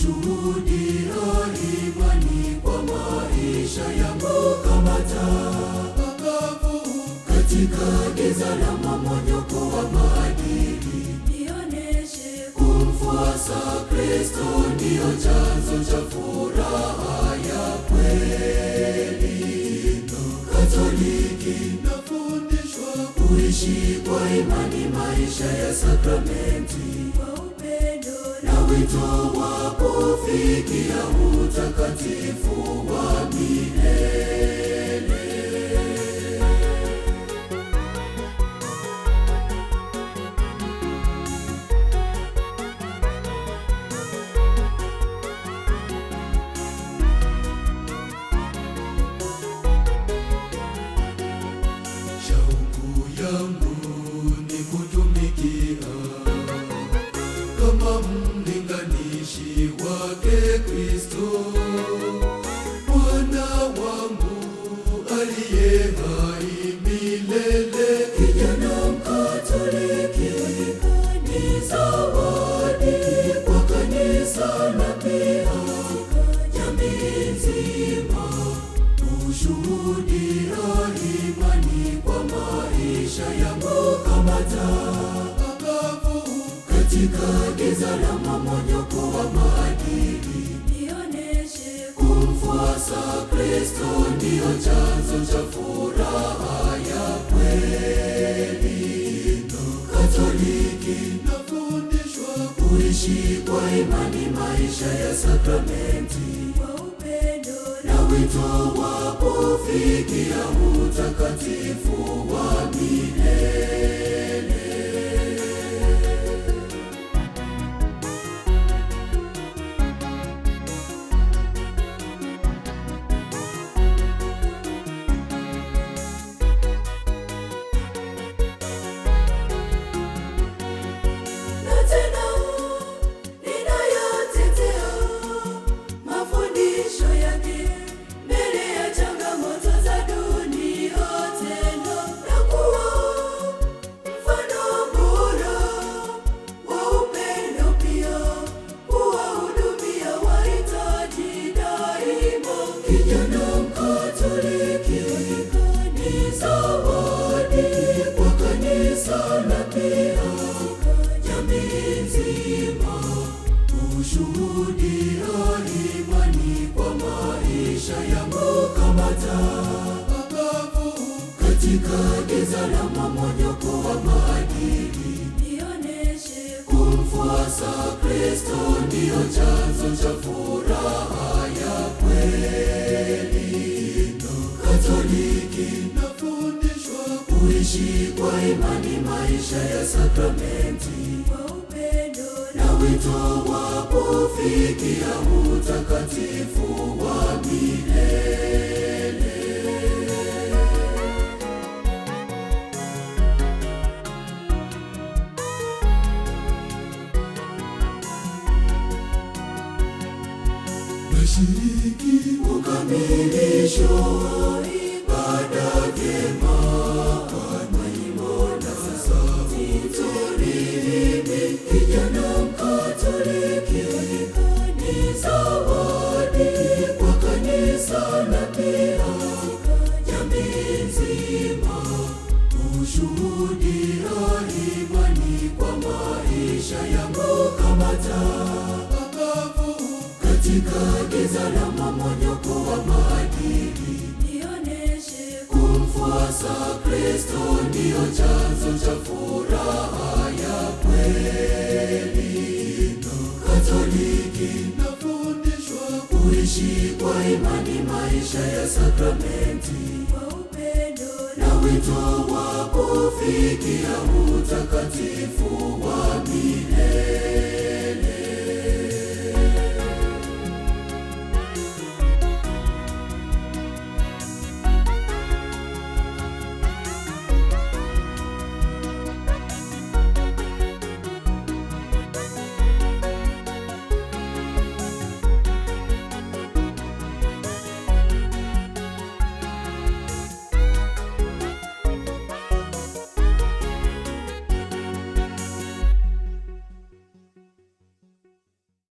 Ushuhudia imani kwa maisha yangu kama taa angavu katika giza la mmomonyoko wa maadili. Nioneshe kumfuasa Kristo ndio chanzo cha furaha ya kweli. Katoliki nafundishwa kuishi kwa imani maisha ya sakramenti, na wito wa kufikia utakatifu wa milele. Shauku yangu ni kutumikia kama mlinganishi wake Kristo, Bwana wangu aliye hai milele. Kijana Mkatoliki ni zawadi kwa kanisa na pia jamii nzima. Ushuhudia imani kwa maisha yangu kama taa angavu katika giza la mmomonyoko wa maadili. Nioneshe kumfuasa Kristo ndio chanzo cha furaha ya kweli. Katoliki nafundishwa kuishi kwa imani maisha ya sakramenti, na wito wa kufikia utakatifu wa milele. Na tena ninayatetea mafundisho yake mbele ya changamoto za dunia, tena na kuwa mfano bora wa upendo, pia kuwahudumia wahitaji daima. Kijana Mkatoliki ni zawadi kwa kanisa na pia jamii nzima. Ushuhudia imani kwa maisha yangu kama taa angavu katika giza la mmomonyoko wa maadili. Nioneshe kumfuasa Kristo ndio chanzo cha furaha ya kweli. Katoliki nafundishwa kuishi kwa imani maisha ya sakramenti, na wito wa kufikia utakatifu wa milele. Nashiriki ukamilisho wa ibada vyema kwa nyimbo na sauti tulivu. Kijana Mkatoliki ni zawadi kwa kanisa na pia jamii nzima. Ushuhudia imani kwa maisha yangu kama taa angavu katika giza la mmomonyoko wa maadili. Nioneshe kumfuasa Kristo ndio chanzo cha furaha ya kweli. Katoliki nafundishwa kuishi kwa imani maisha ya sakramenti, na wito wa kufikia utakatifu wa milele.